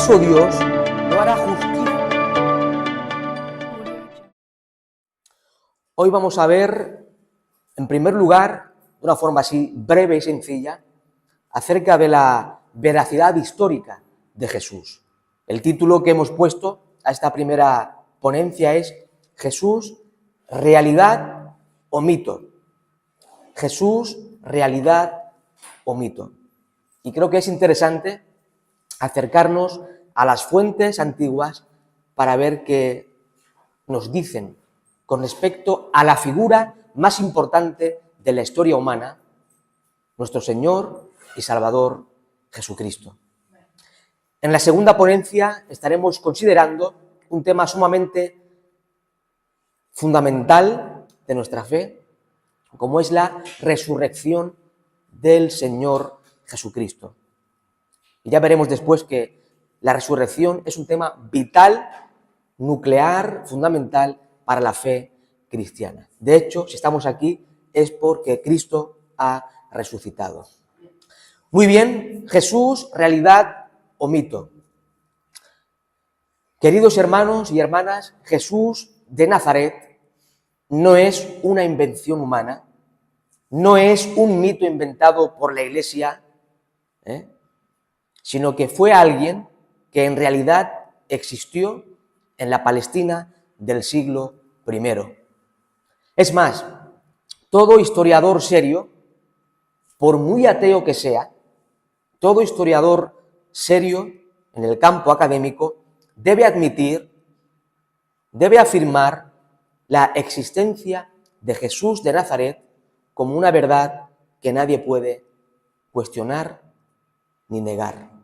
¿Acaso Dios no hará justicia? Hoy vamos a ver, en primer lugar, de una forma así breve y sencilla, acerca de la veracidad histórica de Jesús. El título que hemos puesto a esta primera ponencia es Jesús, realidad o mito. Jesús, realidad o mito. Y creo que es interesante acercarnos a las fuentes antiguas para ver qué nos dicen con respecto a la figura más importante de la historia humana, nuestro Señor y Salvador Jesucristo. En la segunda ponencia estaremos considerando un tema sumamente fundamental de nuestra fe, como es la resurrección del Señor Jesucristo. Y ya veremos después que la resurrección es un tema vital, nuclear, fundamental para la fe cristiana. De hecho, si estamos aquí es porque Cristo ha resucitado. Muy bien, Jesús, realidad o mito. Queridos hermanos y hermanas, Jesús de Nazaret no es una invención humana, no es un mito inventado por la Iglesia, sino que fue alguien que en realidad existió en la Palestina del siglo I. Es más, todo historiador serio, por muy ateo que sea, todo historiador serio en el campo académico debe admitir, debe afirmar la existencia de Jesús de Nazaret como una verdad que nadie puede cuestionar ni negar.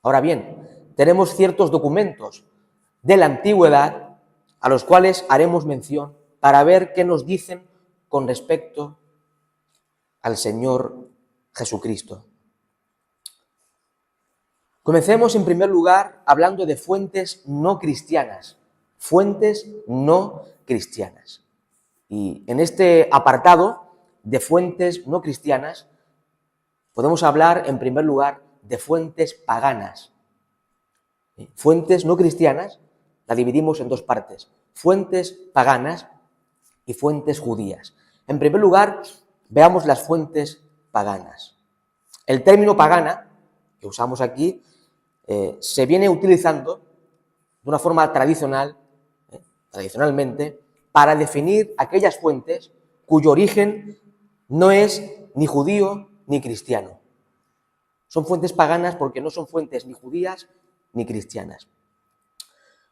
Ahora bien, tenemos ciertos documentos de la antigüedad a los cuales haremos mención para ver qué nos dicen con respecto al Señor Jesucristo. Comencemos en primer lugar hablando de fuentes no cristianas, fuentes no cristianas. Y en este apartado de fuentes no cristianas podemos hablar en primer lugar de fuentes paganas. Fuentes no cristianas la dividimos en dos partes, fuentes paganas y fuentes judías. En primer lugar, veamos las fuentes paganas. El término pagana, que usamos aquí, se viene utilizando de una forma tradicionalmente, para definir aquellas fuentes cuyo origen no es ni judío ni cristiano. Son fuentes paganas porque no son fuentes ni judías ni cristianas.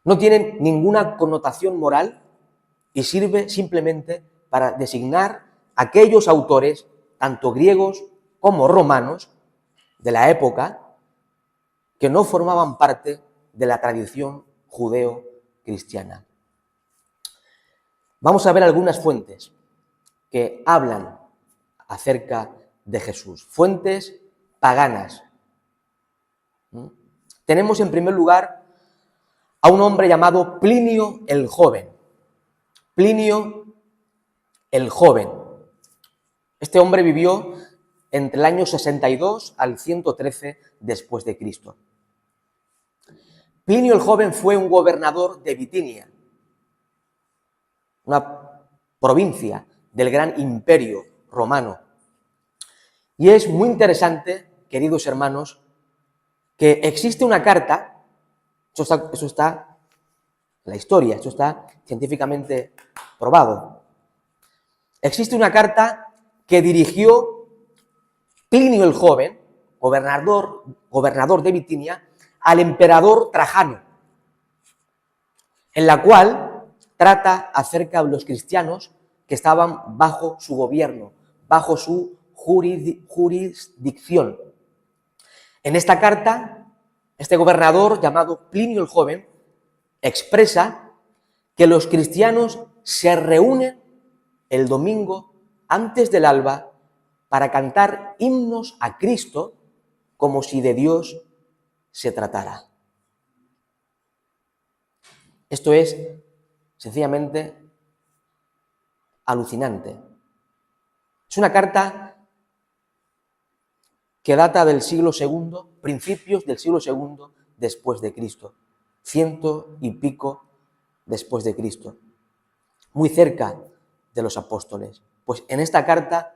No tienen ninguna connotación moral y sirve simplemente para designar aquellos autores, tanto griegos como romanos, de la época, que no formaban parte de la tradición judeo-cristiana. Vamos a ver algunas fuentes que hablan acerca de Jesús, fuentes paganas. Tenemos en primer lugar a un hombre llamado Plinio el Joven. Plinio el Joven. Este hombre vivió entre el año 62 al 113 después de Cristo. Plinio el Joven fue un gobernador de Bitinia, una provincia del gran imperio romano. Y es muy interesante, queridos hermanos, que existe una carta, eso está en la historia, eso está científicamente probado. Existe una carta que dirigió Plinio el Joven, gobernador de Bitinia, al emperador Trajano, en la cual trata acerca de los cristianos que estaban bajo su gobierno, bajo su jurisdicción. En esta carta, este gobernador llamado Plinio el Joven expresa que los cristianos se reúnen el domingo antes del alba para cantar himnos a Cristo como si de Dios se tratara. Esto es sencillamente alucinante. Es una carta que data del siglo II, principios del siglo II después de Cristo, 100 y pico después de Cristo, muy cerca de los apóstoles. Pues en esta carta,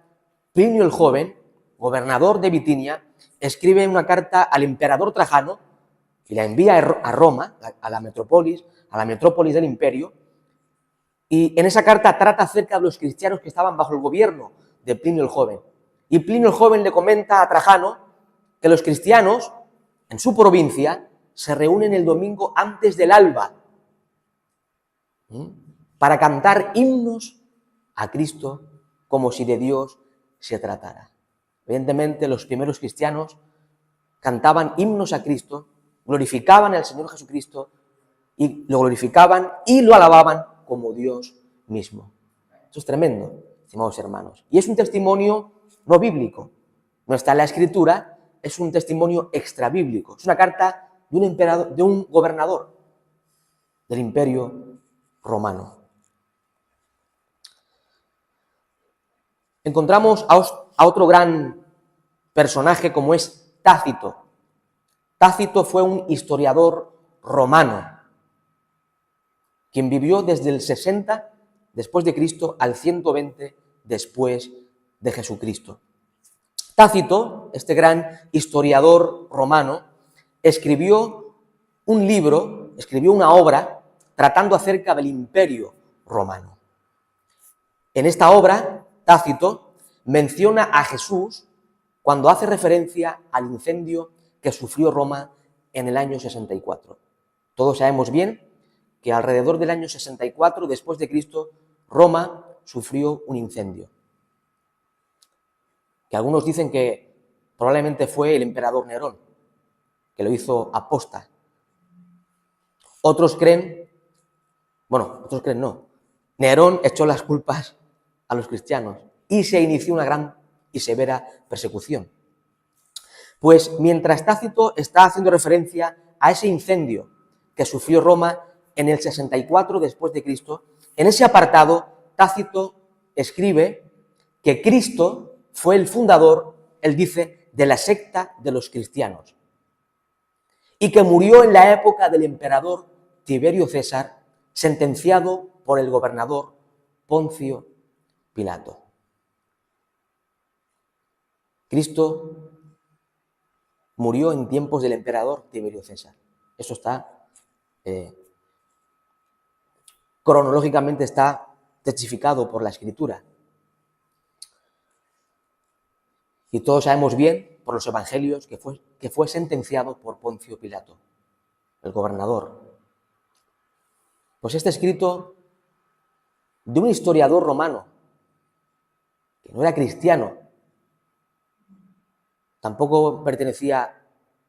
Plinio el Joven, gobernador de Bitinia, escribe una carta al emperador Trajano y la envía a Roma, a la metrópolis del imperio, y en esa carta trata acerca de los cristianos que estaban bajo el gobierno de Plinio el Joven. Y Plinio el Joven le comenta a Trajano que los cristianos en su provincia se reúnen el domingo antes del alba para cantar himnos a Cristo como si de Dios se tratara. Evidentemente, los primeros cristianos cantaban himnos a Cristo, glorificaban al Señor Jesucristo y lo glorificaban y lo alababan como Dios mismo. Eso es tremendo, estimados hermanos. Y es un testimonio no bíblico. No está en la Escritura, es un testimonio extrabíblico. Es una carta de un emperador, de un gobernador del Imperio Romano. Encontramos a otro gran personaje como es Tácito. Tácito fue un historiador romano, quien vivió desde el 60 después de Cristo al 120 después de Jesucristo. Tácito, este gran historiador romano, escribió un libro, escribió una obra tratando acerca del Imperio Romano. En esta obra, Tácito menciona a Jesús cuando hace referencia al incendio que sufrió Roma en el año 64. Todos sabemos bien que alrededor del año 64 después de Cristo, Roma sufrió un incendio. Que algunos dicen que probablemente fue el emperador Nerón, que lo hizo aposta. Otros creen no. Nerón echó las culpas a los cristianos y se inició una gran y severa persecución. Pues mientras Tácito está haciendo referencia a ese incendio que sufrió Roma en el 64 después de Cristo, en ese apartado Tácito escribe que Cristo fue el fundador, él dice, de la secta de los cristianos y que murió en la época del emperador Tiberio César, sentenciado por el gobernador Poncio Pilato. Cristo murió en tiempos del emperador Tiberio César. Eso está, cronológicamente está testificado por la Escritura. Y todos sabemos bien, por los evangelios, que fue sentenciado por Poncio Pilato, el gobernador. Pues este escrito de un historiador romano, que no era cristiano, tampoco pertenecía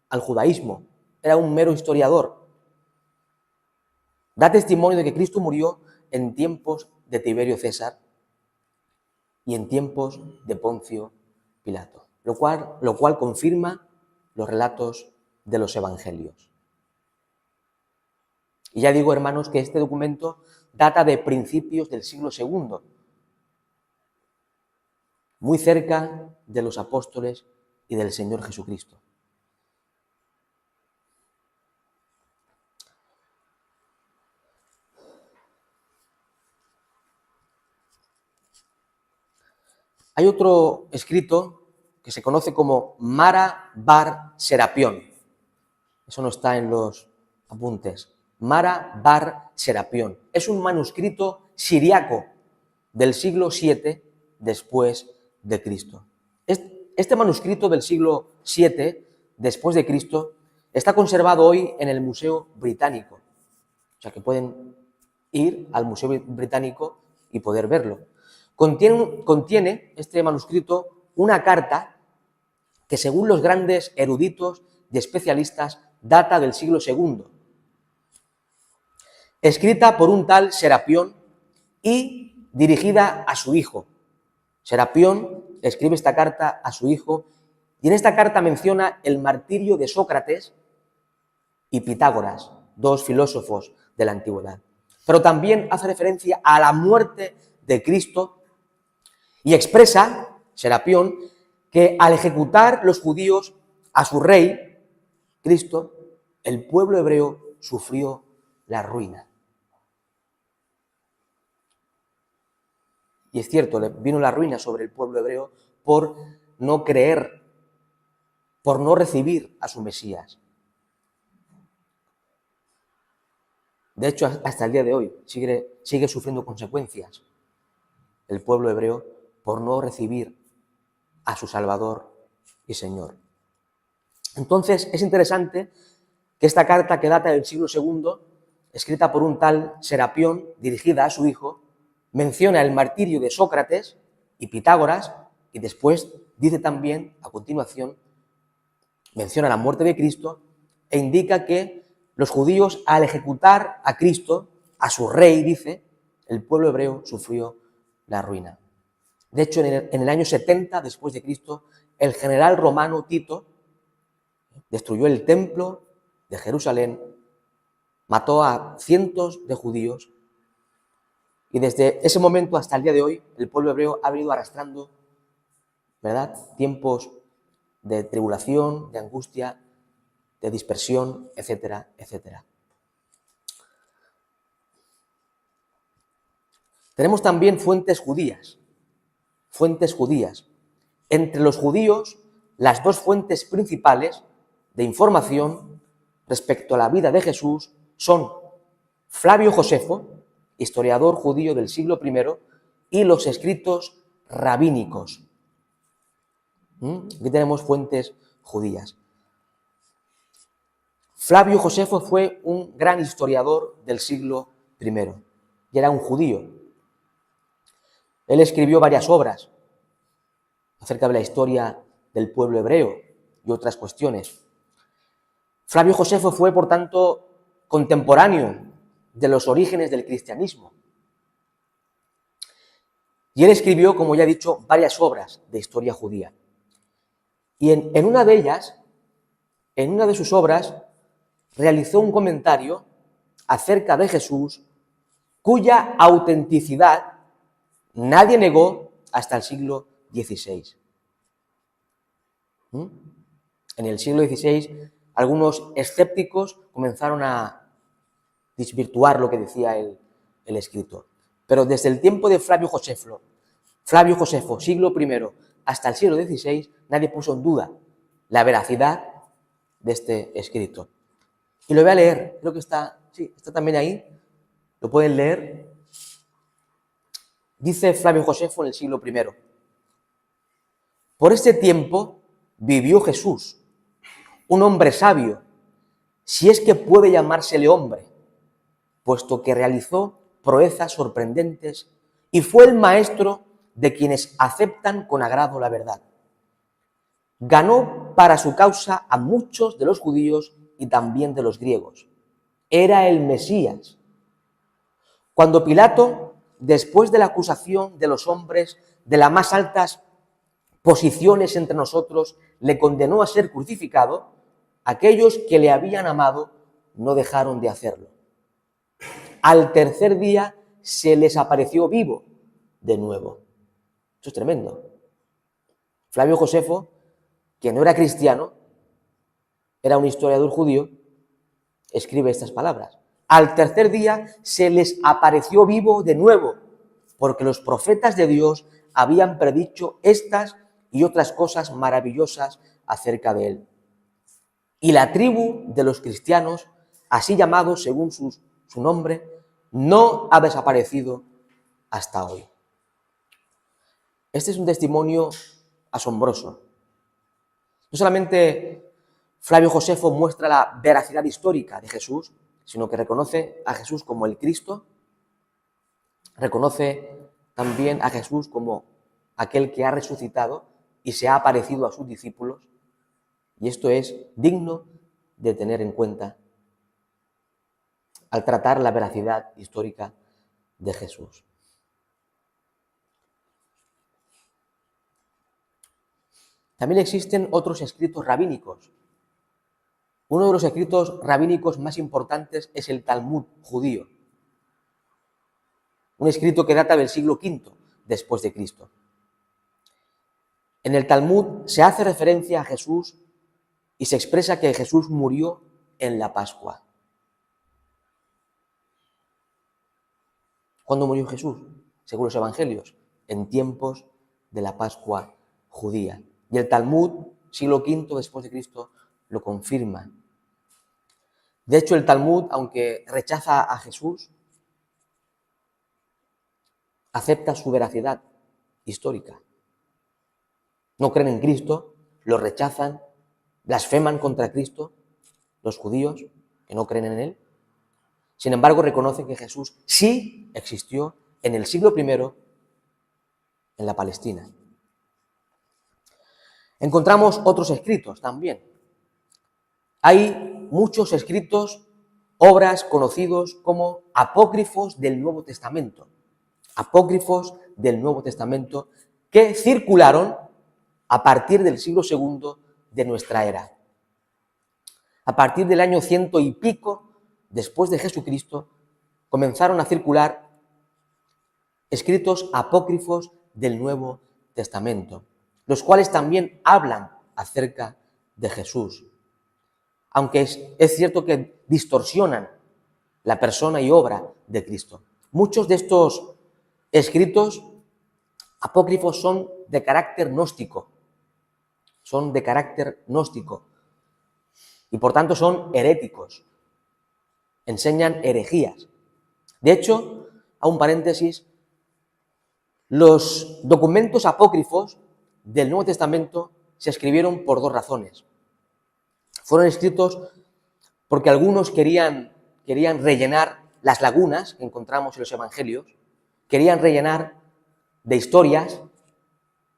al judaísmo, era un mero historiador. Da testimonio de que Cristo murió en tiempos de Tiberio César y en tiempos de Poncio Pilato, lo cual confirma los relatos de los evangelios. Y ya digo, hermanos, que este documento data de principios del siglo II, muy cerca de los apóstoles y del Señor Jesucristo. Hay otro escrito que se conoce como Mara Bar Serapión. Eso no está en los apuntes. Mara Bar Serapión. Es un manuscrito siriaco del siglo VII después de Cristo. Este manuscrito del siglo VII después de Cristo está conservado hoy en el Museo Británico. O sea que pueden ir al Museo Británico y poder verlo. Contiene este manuscrito una carta que, según los grandes eruditos y especialistas, data del siglo II, escrita por un tal Serapión y dirigida a su hijo. Serapión escribe esta carta a su hijo y en esta carta menciona el martirio de Sócrates y Pitágoras, dos filósofos de la antigüedad. Pero también hace referencia a la muerte de Cristo y expresa, Serapión, que al ejecutar los judíos a su rey, Cristo, el pueblo hebreo sufrió la ruina. Y es cierto, vino la ruina sobre el pueblo hebreo por no creer, por no recibir a su Mesías. De hecho, hasta el día de hoy sigue sufriendo consecuencias el pueblo hebreo por no recibir a su Salvador y Señor. Entonces, es interesante que esta carta, que data del siglo II, escrita por un tal Serapión, dirigida a su hijo, menciona el martirio de Sócrates y Pitágoras, y después dice también, a continuación, menciona la muerte de Cristo e indica que los judíos, al ejecutar a Cristo, a su rey, dice, el pueblo hebreo sufrió la ruina. De hecho, en el año 70 después de Cristo, el general romano Tito destruyó el templo de Jerusalén, mató a cientos de judíos, y desde ese momento hasta el día de hoy, el pueblo hebreo ha venido arrastrando, ¿verdad?, tiempos de tribulación, de angustia, de dispersión, etcétera, etcétera. Tenemos también fuentes judías. Entre los judíos, las dos fuentes principales de información respecto a la vida de Jesús son Flavio Josefo, historiador judío del siglo I, y los escritos rabínicos. Aquí tenemos fuentes judías. Flavio Josefo fue un gran historiador del siglo I y era un judío. Él escribió varias obras acerca de la historia del pueblo hebreo y otras cuestiones. Flavio Josefo fue, por tanto, contemporáneo de los orígenes del cristianismo. Y él escribió, como ya he dicho, varias obras de historia judía. Y en una de ellas, en una de sus obras, realizó un comentario acerca de Jesús cuya autenticidad nadie negó hasta el siglo XVI. En el siglo XVI, algunos escépticos comenzaron a desvirtuar lo que decía el escritor. Pero desde el tiempo de Flavio Josefo, siglo I, hasta el siglo XVI, nadie puso en duda la veracidad de este escrito. Y lo voy a leer, creo que está también ahí, lo pueden leer. Dice Flavio Josefo en el siglo I: por este tiempo vivió Jesús, un hombre sabio, si es que puede llamársele hombre, puesto que realizó proezas sorprendentes y fue el maestro de quienes aceptan con agrado la verdad. Ganó para su causa a muchos de los judíos y también de los griegos. Era el Mesías. Cuando Pilato, después de la acusación de los hombres de las más altas posiciones entre nosotros, le condenó a ser crucificado, aquellos que le habían amado no dejaron de hacerlo. Al tercer día se les apareció vivo de nuevo. Eso es tremendo. Flavio Josefo, que no era cristiano, era un historiador judío, escribe estas palabras. Al tercer día se les apareció vivo de nuevo, porque los profetas de Dios habían predicho estas y otras cosas maravillosas acerca de él. Y la tribu de los cristianos, así llamados según su nombre, no ha desaparecido hasta hoy. Este es un testimonio asombroso. No solamente Flavio Josefo muestra la veracidad histórica de Jesús, sino que reconoce a Jesús como el Cristo, reconoce también a Jesús como aquel que ha resucitado y se ha aparecido a sus discípulos, y esto es digno de tener en cuenta al tratar la veracidad histórica de Jesús. También existen otros escritos rabínicos. Uno de los escritos rabínicos más importantes es el Talmud judío, un escrito que data del siglo V después de Cristo. En el Talmud se hace referencia a Jesús y se expresa que Jesús murió en la Pascua. ¿Cuándo murió Jesús? Según los evangelios, en tiempos de la Pascua judía. Y el Talmud, siglo V después de Cristo, lo confirma. De hecho, el Talmud, aunque rechaza a Jesús, acepta su veracidad histórica. No creen en Cristo, lo rechazan, blasfeman contra Cristo, los judíos que no creen en Él. Sin embargo, reconocen que Jesús sí existió en el siglo I en la Palestina. Encontramos otros escritos también. Hay muchos escritos, obras conocidos como apócrifos del Nuevo Testamento. Apócrifos del Nuevo Testamento que circularon a partir del siglo II de nuestra era. A partir del año 100 y pico después de Jesucristo comenzaron a circular escritos apócrifos del Nuevo Testamento, los cuales también hablan acerca de Jesús. Aunque es cierto que distorsionan la persona y obra de Cristo. Muchos de estos escritos apócrifos son de carácter gnóstico. Y por tanto son heréticos. Enseñan herejías. De hecho, a un paréntesis, los documentos apócrifos del Nuevo Testamento se escribieron por dos razones. Fueron escritos porque algunos querían rellenar las lagunas que encontramos en los evangelios, querían rellenar de historias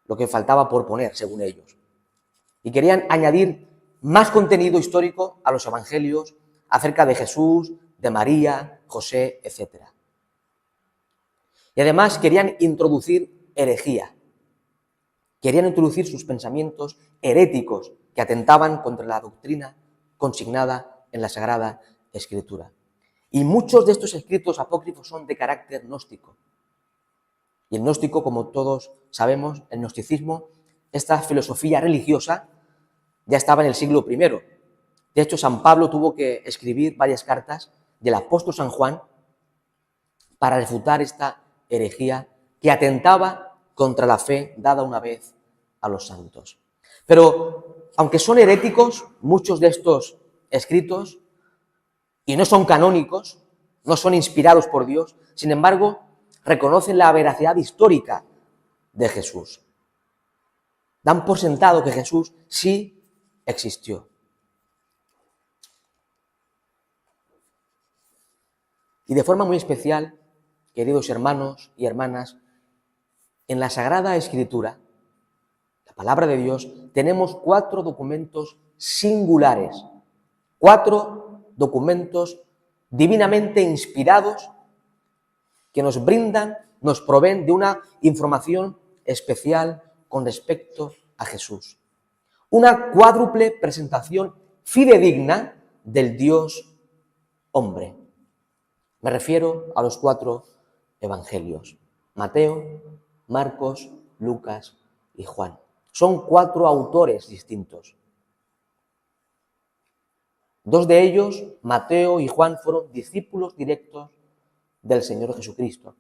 lo que faltaba por poner, según ellos. Y querían añadir más contenido histórico a los evangelios acerca de Jesús, de María, José, etc. Y además querían introducir herejía. Querían introducir sus pensamientos heréticos que atentaban contra la doctrina consignada en la Sagrada Escritura. Y muchos de estos escritos apócrifos son de carácter gnóstico. Y el gnóstico, como todos sabemos, el gnosticismo, esta filosofía religiosa, ya estaba en el siglo I. De hecho, San Pablo tuvo que escribir varias cartas del apóstol San Juan para refutar esta herejía que atentaba contra la fe dada una vez a los santos. Pero, aunque son heréticos, muchos de estos escritos, y no son canónicos, no son inspirados por Dios, sin embargo, reconocen la veracidad histórica de Jesús. Dan por sentado que Jesús sí existió. Y de forma muy especial, queridos hermanos y hermanas, en la Sagrada Escritura, la palabra de Dios, tenemos 4 documentos singulares, 4 documentos divinamente inspirados que nos brindan, nos proveen de una información especial con respecto a Jesús. Una cuádruple presentación fidedigna del Dios hombre. Me refiero a los 4 evangelios: Mateo, Marcos, Lucas y Juan. Son 4 autores distintos. 2 de ellos, Mateo y Juan, fueron discípulos directos del Señor Jesucristo.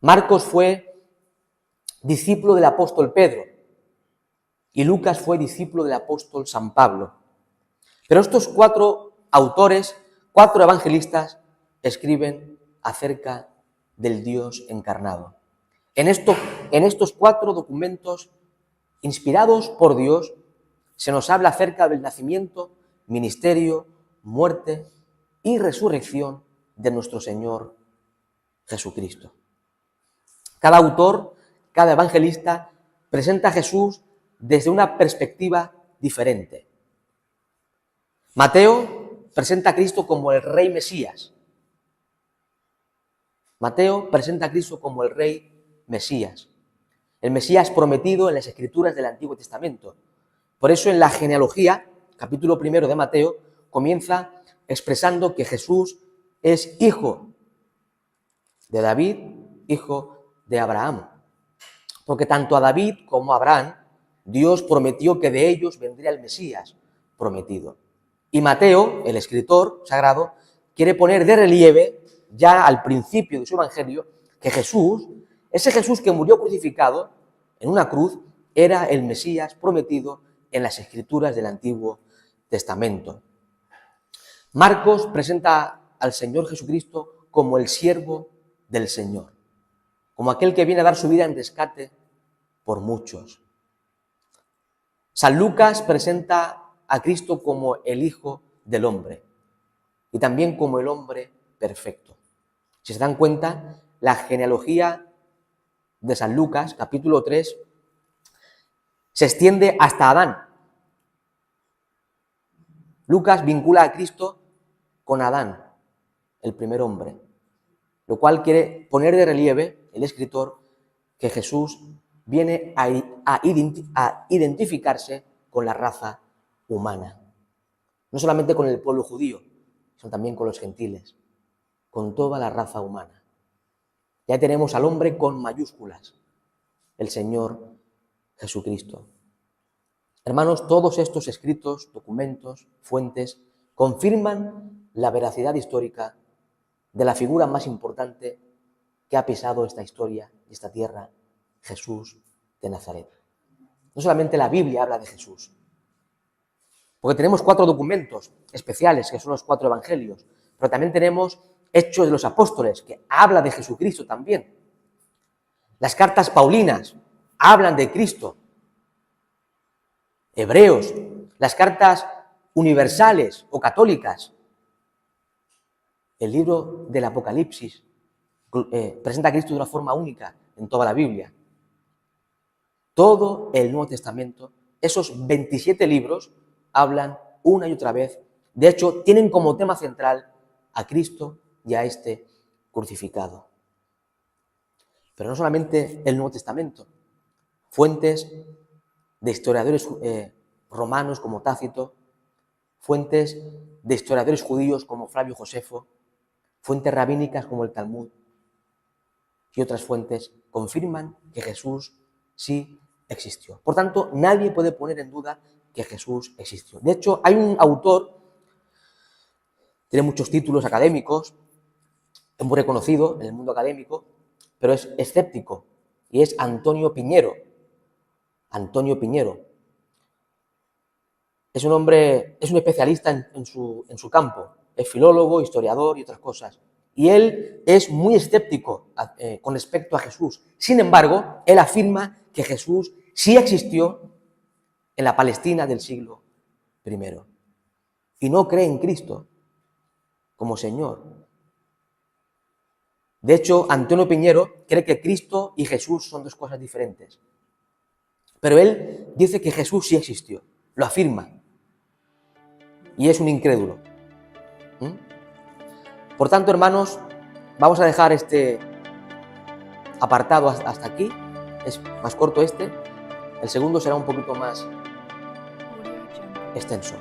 Marcos fue discípulo del apóstol Pedro y Lucas fue discípulo del apóstol San Pablo. Pero estos 4 autores, 4 evangelistas, escriben acerca del Dios encarnado. En estos 4 documentos inspirados por Dios se nos habla acerca del nacimiento, ministerio, muerte y resurrección de nuestro Señor Jesucristo. Cada autor, cada evangelista presenta a Jesús desde una perspectiva diferente. Mateo presenta a Cristo como el Rey Mesías. Mateo presenta a Cristo como el Rey Mesías, el Mesías prometido en las Escrituras del Antiguo Testamento. Por eso en la genealogía, capítulo 1 de Mateo, comienza expresando que Jesús es hijo de David, hijo de Abraham. Porque tanto a David como a Abraham, Dios prometió que de ellos vendría el Mesías prometido. Y Mateo, el escritor sagrado, quiere poner de relieve, ya al principio de su evangelio, que Jesús, ese Jesús que murió crucificado en una cruz, era el Mesías prometido en las Escrituras del Antiguo Testamento. Marcos presenta al Señor Jesucristo como el siervo del Señor, como aquel que viene a dar su vida en rescate por muchos. San Lucas presenta a Cristo como el Hijo del Hombre y también como el hombre perfecto. Si se dan cuenta, la genealogía de San Lucas, capítulo 3, se extiende hasta Adán. Lucas vincula a Cristo con Adán, el primer hombre, lo cual quiere poner de relieve el escritor que Jesús viene a identificarse con la raza humana. No solamente con el pueblo judío, sino también con los gentiles, con toda la raza humana. Ya tenemos al hombre con mayúsculas, el Señor Jesucristo. Hermanos, todos estos escritos, documentos, fuentes, confirman la veracidad histórica de la figura más importante que ha pisado esta historia y esta tierra, Jesús de Nazaret. No solamente la Biblia habla de Jesús, porque tenemos 4 documentos especiales, que son los 4 evangelios, pero también tenemos Hechos de los Apóstoles, que habla de Jesucristo también. Las cartas paulinas hablan de Cristo. Hebreos, las cartas universales o católicas. El libro del Apocalipsis presenta a Cristo de una forma única en toda la Biblia. Todo el Nuevo Testamento, esos 27 libros, hablan una y otra vez. De hecho, tienen como tema central a Cristo y a este crucificado. Pero no solamente el Nuevo Testamento. Fuentes de historiadores romanos como Tácito, fuentes de historiadores judíos como Flavio Josefo, fuentes rabínicas como el Talmud y otras fuentes confirman que Jesús sí existió. Por tanto, nadie puede poner en duda que Jesús existió. De hecho, hay un autor, tiene muchos títulos académicos, es muy reconocido en el mundo académico, pero es escéptico, y es Antonio Piñero. Antonio Piñero. Es un hombre, es un especialista en su campo, es filólogo, historiador y otras cosas. Y él es muy escéptico con respecto a Jesús. Sin embargo, él afirma que Jesús sí existió en la Palestina del siglo I. Y no cree en Cristo como Señor. De hecho, Antonio Piñero cree que Cristo y Jesús son 2 cosas diferentes. Pero él dice que Jesús sí existió, lo afirma. Y es un incrédulo. Por tanto, hermanos, vamos a dejar este apartado hasta aquí. Es más corto este. El segundo será un poquito más extenso.